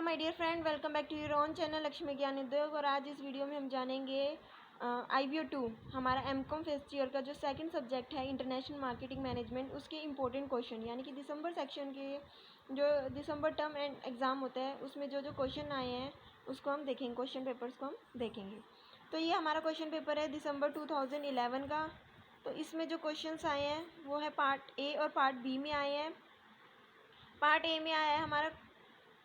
Hello my dear friend, welcome back to your own channel Lakshmi Gyan Udyog. और आज इस video में हम जानेंगे IBO 2 हमारा एमकॉम फर्स्ट ईयर का जो सेकंड सब्जेक्ट है इंटरनेशनल मार्केटिंग मैनेजमेंट, उसके इंपॉर्टेंट क्वेश्चन यानी कि दिसंबर सेक्शन के जो दिसंबर टर्म एंड एग्ज़ाम होता है उसमें जो जो क्वेश्चन आए हैं उसको हम देखेंगे, क्वेश्चन पेपर्स को हम देखेंगे। तो ये हमारा क्वेश्चन पेपर है दिसंबर 2011 का। तो इसमें जो क्वेश्चन आए हैं वो है पार्ट ए और पार्ट बी में आए हैं। पार्ट ए में आया है हमारा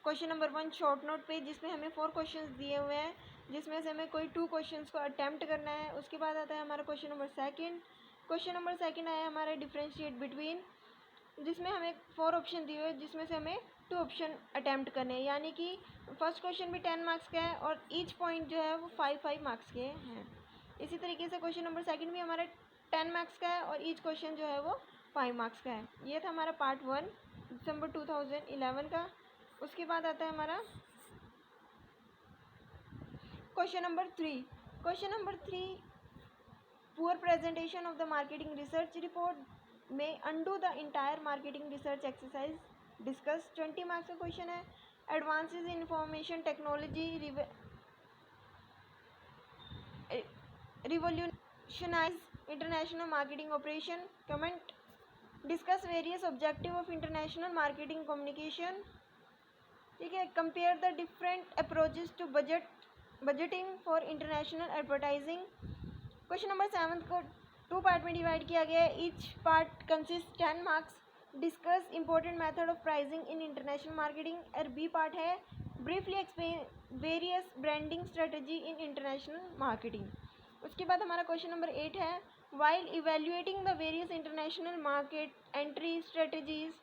क्वेश्चन नंबर 1 शॉर्ट नोट पे, जिसमें हमें 4 क्वेश्चंस दिए हुए हैं, जिसमें से हमें कोई 2 क्वेश्चंस को अटेम्प्ट करना है। उसके बाद आता है हमारा question number second. Question number second आया हमारा डिफरेंशिएट बिटवीन, जिसमें हमें 4 ऑप्शन दिए हुए हैं, जिसमें से हमें 2 ऑप्शन अटेम्प्ट करने हैं। यानी कि फर्स्ट क्वेश्चन भी 10 मार्क्स का है और ईच पॉइंट जो है वो 5 मार्क्स के हैं। इसी तरीके से क्वेश्चन नंबर सेकंड भी हमारा 10 मार्क्स का है और ईच क्वेश्चन जो है वो 5 मार्क्स का है। ये था हमारा पार्ट 1 दिसंबर 2011 का। उसके बाद आता है हमारा question number 3। Question number 3, poor presentation of the marketing research report में undo the entire marketing research exercise discuss. 20 marks का क्वेश्चन है। Advances in information technology revolutionise international marketing operation. Comment, discuss various objective of international marketing communication. ठीक है, compare the different approaches to budgeting for international advertising. Question number 7 को 2 part में divide किया गया है। Each part consist 10 marks. Discuss important method of pricing in international marketing. और B part है briefly explain various branding strategy in international marketing. उसके बाद हमारा क्वेश्चन नंबर 8 है while evaluating the various international market entry strategies,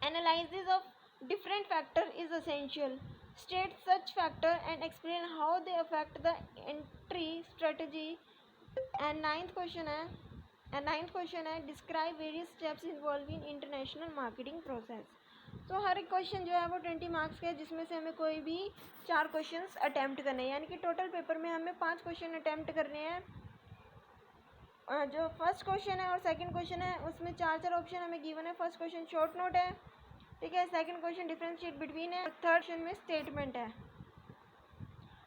analysis of different factor is essential. State such factor and explain how they affect the entry strategy. And ninth question है describe various steps involved in international marketing process. तो हर एक question जो है वो 20 marks का है, जिसमें से हमें कोई भी 4 क्वेश्चंस अटैम्प्ट करने हैं। यानी कि टोटल पेपर में हमें 5 क्वेश्चन अटैम्प्ट करने हैं। जो फर्स्ट क्वेश्चन है और सेकंड क्वेश्चन है उसमें 4 ऑप्शन हमें गिवन है। फर्स्ट क्वेश्चन शॉर्ट नोट है, ठीक है। सेकंड क्वेश्चन डिफरेंशिएट बिटवीन है। थर्ड क्वेश्चन में स्टेटमेंट है।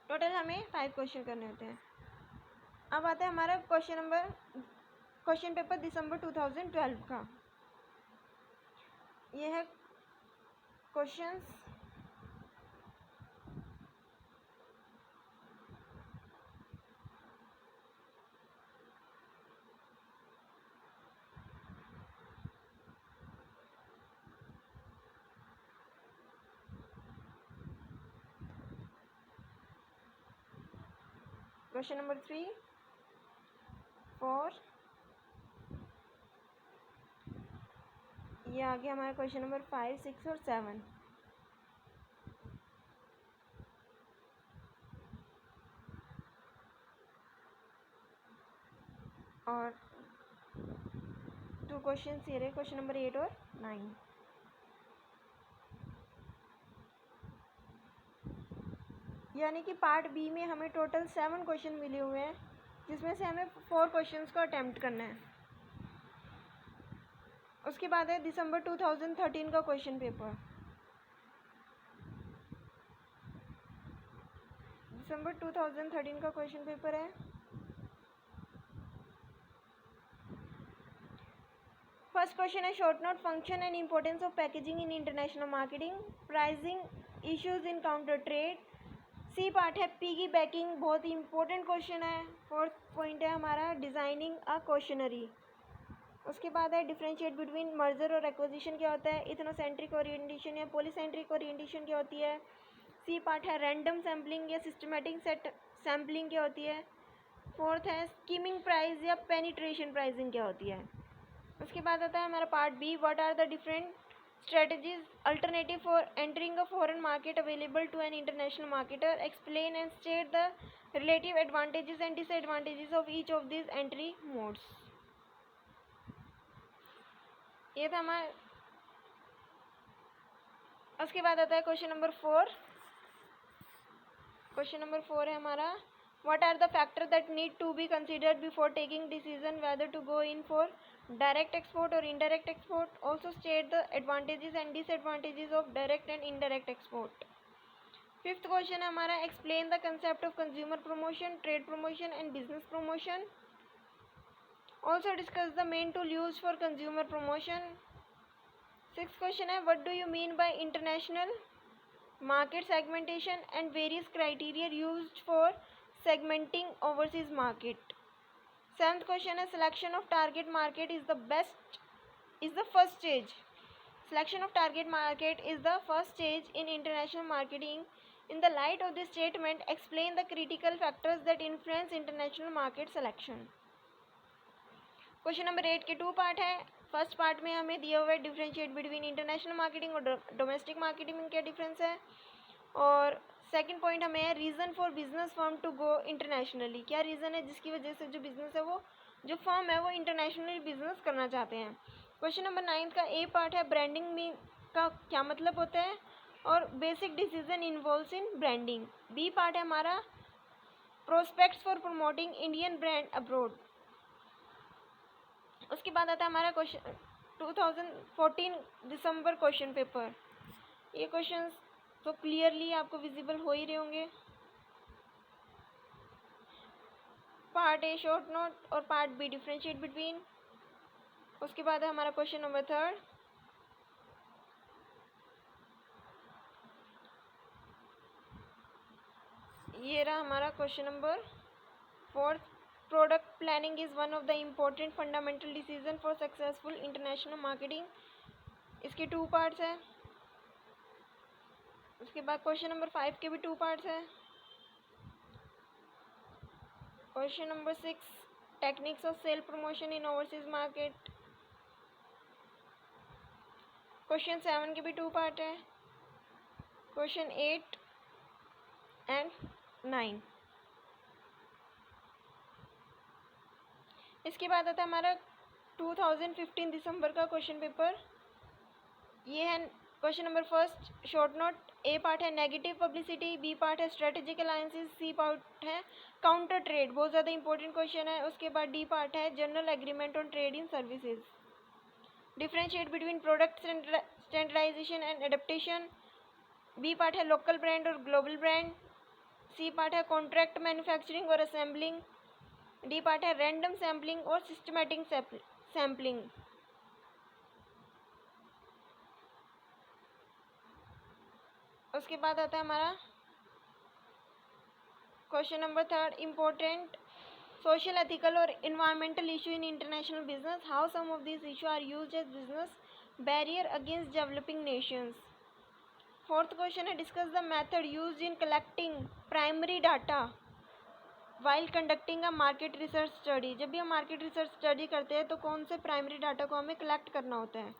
टोटल हमें 5 क्वेश्चन करने होते हैं। अब आता है हमारा क्वेश्चन पेपर दिसंबर 2012 का। ये है क्वेश्चंस। क्वेश्चन नंबर 3, 4, ये आ गया हमारा क्वेश्चन नंबर 5, 6 और 7। और 2 क्वेश्चन ये रहे, क्वेश्चन नंबर 8 और 9। यानी कि पार्ट बी में हमें टोटल 7 क्वेश्चन मिले हुए हैं, जिसमें से हमें 4 क्वेश्चंस को अटेम्प्ट करना है। उसके बाद है दिसंबर 2013 का क्वेश्चन पेपर। दिसंबर 2013 का क्वेश्चन पेपर है। फर्स्ट क्वेश्चन है short note function and importance of packaging in international marketing, pricing issues in counter trade. C part है पिगी बैकिंग, बहुत ही इंपॉर्टेंट क्वेश्चन है। फोर्थ पॉइंट है हमारा डिजाइनिंग अ क्वेश्चनरी। उसके बाद है डिफरेंशिएट बिटवीन मर्जर और एक्विजिशन क्या होता है, इथनोसेंट्रिक ओरिएंटेशन या पॉलीसेंट्रिक ओरिएंटेशन क्या होती है। सी पार्ट है रैंडम सैम्पलिंग या सिस्टमेटिक सेट सैम्पलिंग क्या होती है। फोर्थ है स्कीमिंग प्राइस या पेनिट्रेशन प्राइसिंग क्या होती है। उसके बाद आता है हमारा part B, what are the different strategies alternative for entering a foreign market available to an international marketer. Explain and state the relative advantages and disadvantages of each of these entry modes. ये था हमारा। उसके बाद आता है question number 4। Question number 4 है हमारा what are the factors that need to be considered before taking decision whether to go in for direct export or indirect export. Also state the advantages and disadvantages of direct and indirect export. Fifth question है हमारा, explain the concept of consumer promotion, trade promotion and business promotion. Also discuss the main tool use for consumer promotion. Sixth question है, what do you mean by international market segmentation and various criteria used for segmenting overseas market. Seventh question is, selection of target market is the first stage. Selection of target market is the first stage in international marketing. In the light of this statement, explain the critical factors that influence international market selection. Question number 8 के 2 part है. First part में हमें दिया हुआ है differentiate between international marketing और domestic marketing में क्या डिफरेंस है. और सेकंड पॉइंट हमें है, reason for business firm to go internationally. क्या रीज़न है जिसकी वजह से जो बिजनेस है वो जो फर्म है वो इंटरनेशनली बिजनेस करना चाहते हैं. क्वेश्चन नंबर 9 का ए पार्ट है, ब्रांडिंग में का क्या मतलब होता है और बेसिक डिसीजन इन्वॉल्व्स इन ब्रांडिंग. बी पार्ट है हमारा, prospects for promoting Indian brand abroad. उसके बाद आता है हमारा क्वेश्चन 2014 दिसंबर क्वेश्चन पेपर. ये क्वेश्चंस तो क्लियरली आपको विजिबल हो ही रहे होंगे. पार्ट ए शॉर्ट नोट और पार्ट बी डिफरेंशिएट बिटवीन. उसके बाद है हमारा क्वेश्चन नंबर 3. ये रहा हमारा question number 4. Product planning is one of the important fundamental decision for successful international marketing. इसके 2 पार्ट्स हैं. उसके बाद क्वेश्चन नंबर 5 के भी 2 पार्ट्स हैं. Question number 6, techniques of sale promotion in overseas market. Question 7 के भी 2 पार्ट हैं. Question 8 and 9. इसके बाद आता है हमारा 2015 दिसंबर का क्वेश्चन पेपर. ये है question number 1 short note. A part है नेगेटिव पब्लिसिटी, बी पार्ट है स्ट्रेटेजिक अलायंसेस, सी पार्ट है काउंटर ट्रेड. बहुत ज़्यादा इंपॉर्टेंट क्वेश्चन है. उसके बाद डी पार्ट है general agreement on trade in services. Differentiate between product standardization and adaptation. B part है लोकल ब्रांड और ग्लोबल ब्रांड. सी पार्ट है कॉन्ट्रैक्ट मैन्युफैक्चरिंग और असेंबलिंग. डी पार्ट है रैंडम सैम्पलिंग और सिस्टमेटिक सैम्पलिंग. उसके बाद आता है हमारा question number 3, important social, ethical और environmental issue in international business. How some of this issue are used as business barrier against developing nations. Fourth question है, discuss the method used in collecting primary data while conducting a market research study. जब भी हम market research study करते हैं तो कौन से primary data को हमें कलेक्ट करना होता है.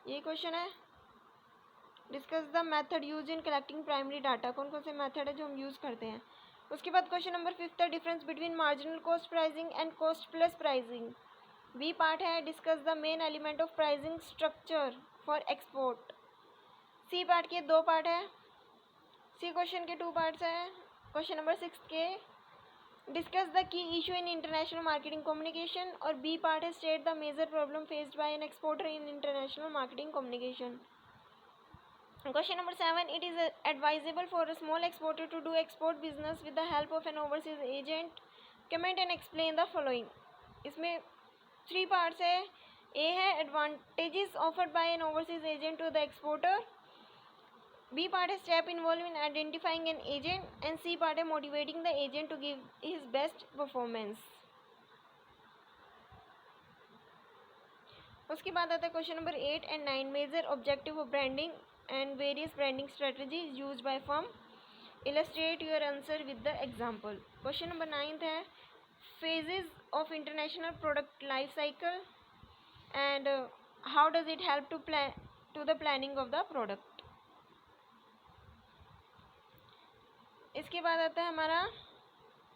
ये क्वेश्चन है. Discuss the method use in collecting primary data. कौन कौन से मेथड है जो हम यूज़ करते हैं. उसके बाद क्वेश्चन नंबर 5 है, difference between marginal cost pricing and cost plus pricing. B part है, discuss the main element of pricing structure for export. C part के 2 पार्ट है. सी क्वेश्चन के 2 पार्ट्स हैं. क्वेश्चन नंबर 6 के discuss the key issue in international marketing communication. और B part है, state the major problem faced by an exporter in international marketing communication. Question number 7, it is advisable for a small exporter to do export business with the help of an overseas agent. Comment and explain the following. इसमें 3 parts है. A है advantages offered by an overseas agent to the exporter. B part है step involved in identifying an agent. And C part है motivating the agent to give his best performance. उसके बाद आता है question number 8 and 9, major objective of branding and various branding strategies used by firm. Illustrate your answer with the example. Question number 9 है, phases of international product life cycle and how does it help to the planning of the product. इसके बाद आता है हमारा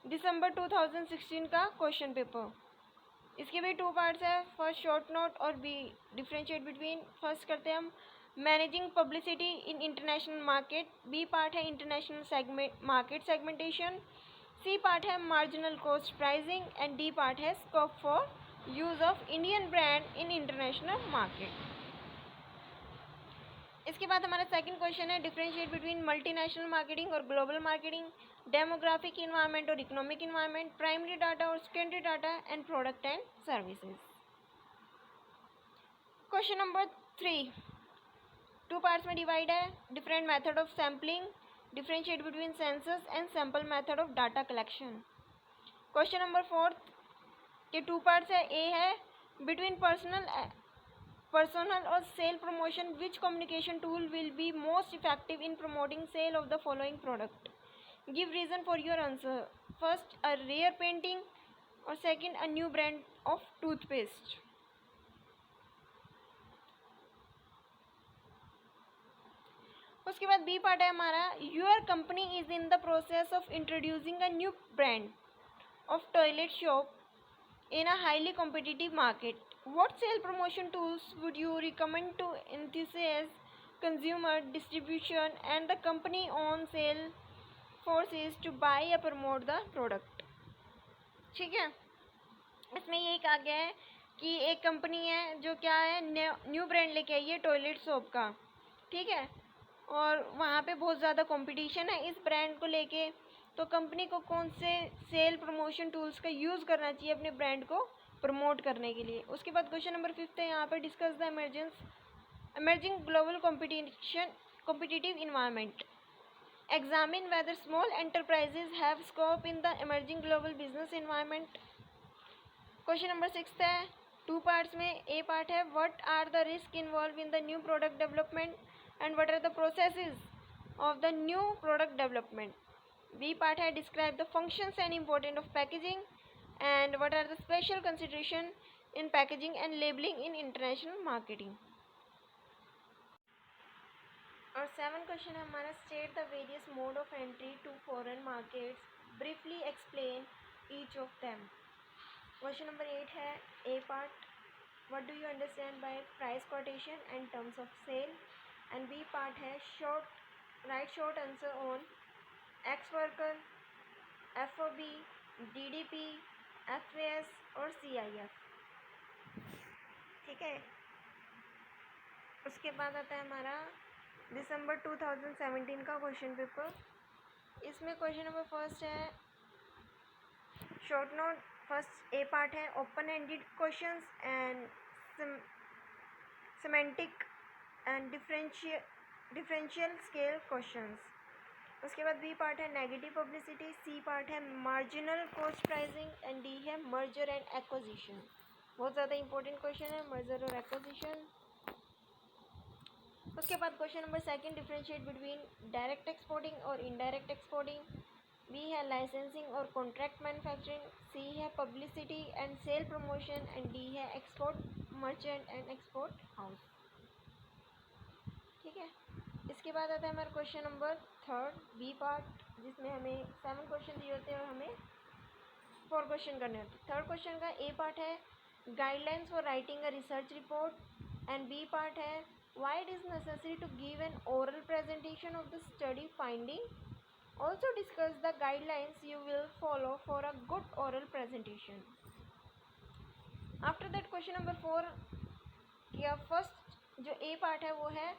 दिसंबर 2016 का question paper. इसके भी 2 parts है. फर्स्ट शॉर्ट नोट और बी डिफरेंशिएट बिटवीन. फर्स्ट करते हैं हम managing publicity in international market. B part है international market segmentation. C part है marginal cost pricing and D part है scope for use of Indian brand in international market. इसके बाद हमारा second question है डिफरेंशिएट बिटवीन मल्टीनेशनल मार्केटिंग और global marketing, demographic environment और economic environment, primary data और secondary data and product and services. Question number 3 to parts में divide है। Different method of sampling, differentiate between census and sample method of data collection. Question number 4 के two parts है। ए है between personal or sale promotion, which communication tool will be most effective in promoting sale of the following product? Give reason for your answer. First, a rare painting, or second, a new brand of toothpaste. उसके बाद B part है हमारा your company is in the process of introducing a new brand of toilet shop in a highly competitive market. What sale promotion tools would you recommend to enthusiast consumer distribution and the company on sale forces to buy or promote the product? ठीक है, इसमें ये कहा गया है कि एक company है जो क्या है न्यू ब्रांड लेके आई है टॉयलेट सोप का, ठीक है, और वहाँ पे बहुत ज़्यादा कंपटीशन है इस ब्रांड को लेके, तो कंपनी को कौन से सेल प्रमोशन टूल्स का यूज़ करना चाहिए अपने ब्रांड को प्रमोट करने के लिए। उसके बाद क्वेश्चन नंबर 5 है यहाँ पर discuss the emerging global competitive environment. Examine whether small enterprises have scope in the emerging global business environment. Question number 6 है टू पार्ट्स में। ए पार्ट है what are the risk involve in the new product development and what are the processes of the new product development. B part है describe the functions and important of packaging and what are the special consideration in packaging and labelling in international marketing. और 7 question है हमारा state the various mode of entry to foreign markets, briefly explain each of them. Question number 8 है A part what do you understand by price quotation and terms of sale, and B part है write short answer on ex worker, FOB, DDP, FAS और CIF, ठीक है। उसके बाद आता है हमारा दिसंबर 2017 का क्वेश्चन पेपर। इसमें क्वेश्चन नंबर फर्स्ट है short note. First A part है open ended questions and semantic and differential scale questions. उसके बाद बी पार्ट है नेगेटिव पब्लिसिटी, सी पार्ट है marginal cost pricing and D है मर्जर एंड एक्विजिशन। बहुत ज़्यादा इंपॉर्टेंट क्वेश्चन है मर्जर और एक्विजिशन। उसके बाद question number second differentiate between direct exporting और इनडायरेक्ट एक्सपोर्टिंग। बी है लाइसेंसिंग और कॉन्ट्रैक्ट मैन्युफैक्चरिंग, सी है publicity and sale promotion and D है export merchant and export house, ठीक है। इसके बाद आता है हमारा question number third B part, जिसमें हमें 7 क्वेश्चन दिए होते हैं और हमें 4 क्वेश्चन करने होते हैं। थर्ड क्वेश्चन का ए पार्ट है guidelines for writing a research report and B part है why it is necessary to give an oral presentation of the study finding. Also discuss the guidelines you will follow for a good oral presentation. After that question number 4 या first जो ए part है वो है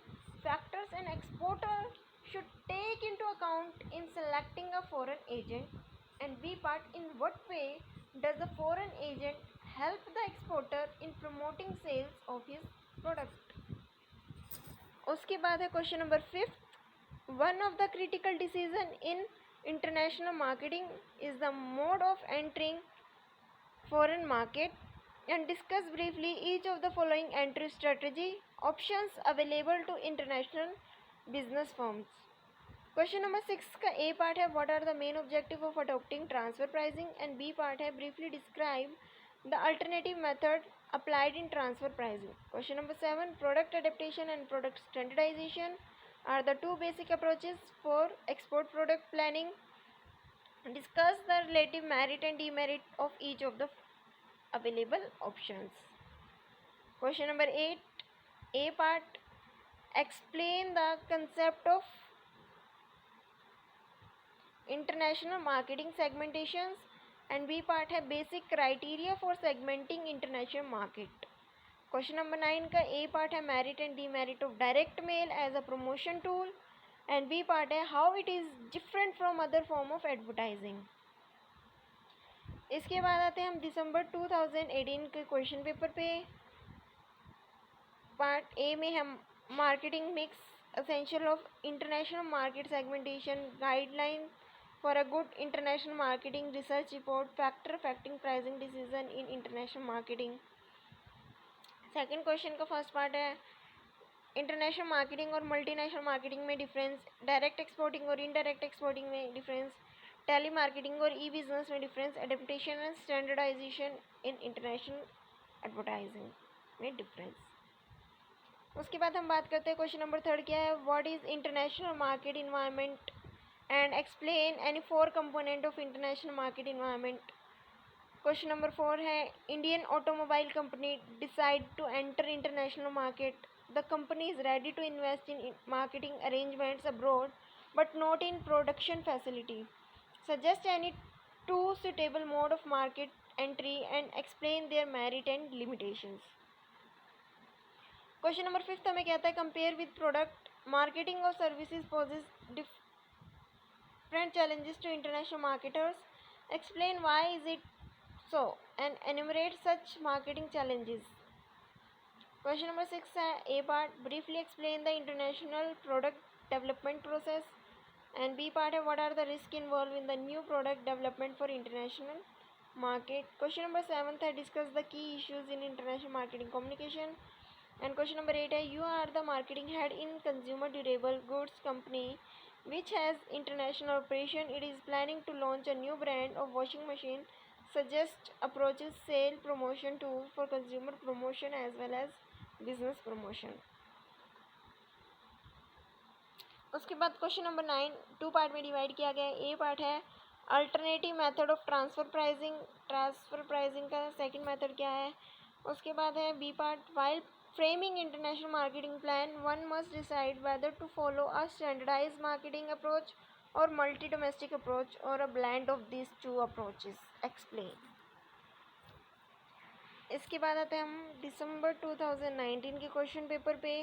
factors an exporter should take into account in selecting a foreign agent, and B part in what way does the foreign agent help the exporter in promoting sales of his product। उसके बाद है question number 5 one of the critical decision in international marketing is the mode of entering foreign market, and discuss briefly each of the following entry strategy options available to international business firms। Question number 6 का A part है what are the main objective of adopting transfer pricing and B part है briefly describe the alternative method applied in transfer pricing. Question number 7 product adaptation and product standardisation are the 2 basic approaches for export product planning. Discuss the relative merit and demerit of each of the available options। Question number 8 A part explain the concept of international marketing segmentations and B part है basic criteria for segmenting international market। Question number 9 का A part है merit and demerit of direct mail as a promotion tool and B part है how it is different from other form of advertising. इसके बाद आते हैं हम दिसंबर 2018 के क्वेश्चन पेपर पे। पार्ट ए में हम marketing mix essential of international market segmentation guideline for a good international marketing research report factor affecting pricing decision in international marketing. Second question का फर्स्ट पार्ट है इंटरनेशनल मार्केटिंग और multinational marketing में difference, direct exporting और indirect exporting में difference, telemarketing और e business में difference, adaptation and standardization in international advertising में difference. उसके बाद हम बात करते हैं क्वेश्चन नंबर 3 क्या है, what is international market environment and explain any 4 component of international market environment. Question number 4 है Indian automobile company decide to enter international market, the company is ready to invest in marketing arrangements abroad but not in production facility, suggest any 2 suitable mode of market entry and explain their merit and limitations। Question number 5 हमें कहता है compare with product marketing और services poses different challenges to international marketers, explain why is it so and enumerate such marketing challenges। Question number 6 है A part briefly explain the international product development process and B part है what are the risk involve in the new product development for international market. Question number 7 है discuss the key issues in international marketing communication and question number 8 है you are the marketing head in consumer durable goods company which has international operation, it is planning to launch a new brand of washing machine, suggest approaches sale promotion tool for consumer promotion as well as business promotion। उसके बाद question number 9 2 part में divide किया गया है। A part है alternative method of transfer pricing का second method क्या है। उसके बाद है B part while framing international marketing plan, one must decide whether to follow a standardized marketing approach or multi-domestic approach or a blend of these two approaches, explain। इसके बाद आते हैं हम दिसंबर 2019 के क्वेश्चन पेपर पे।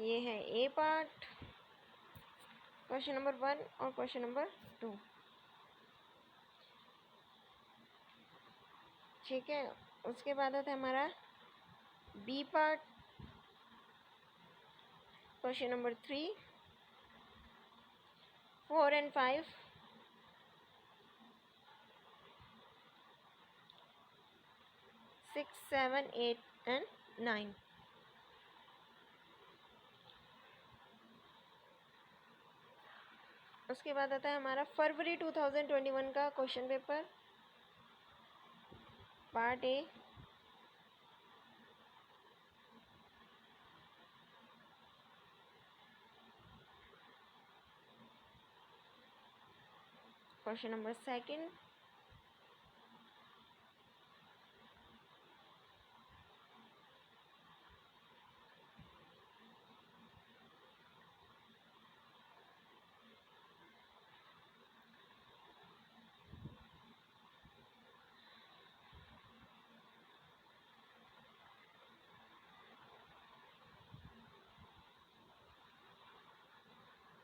ये है ए पार्ट क्वेश्चन नंबर 1 और क्वेश्चन नंबर 2, ठीक है। उसके बाद आता है हमारा B part question number 3 4 and 5, 6 7 8 and 9। उसके बाद आता है हमारा फरवरी 2021 का question paper part A. Question number 2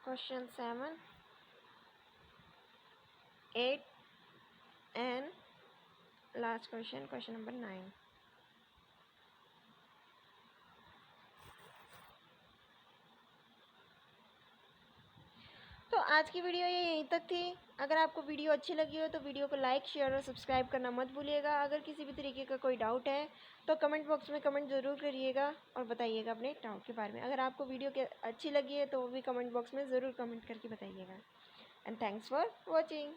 question 7 8 and last question number 9। तो आज की वीडियो ये यहीं तक थी। अगर आपको वीडियो अच्छी लगी हो तो वीडियो को लाइक शेयर और सब्सक्राइब करना मत भूलिएगा। अगर किसी भी तरीके का कोई डाउट है तो कमेंट बॉक्स में कमेंट ज़रूर करिएगा और बताइएगा अपने डाउट के बारे में। अगर आपको वीडियो के अच्छी लगी है तो वो भी कमेंट बॉक्स में ज़रूर कमेंट करके बताइएगा। And thanks for watching.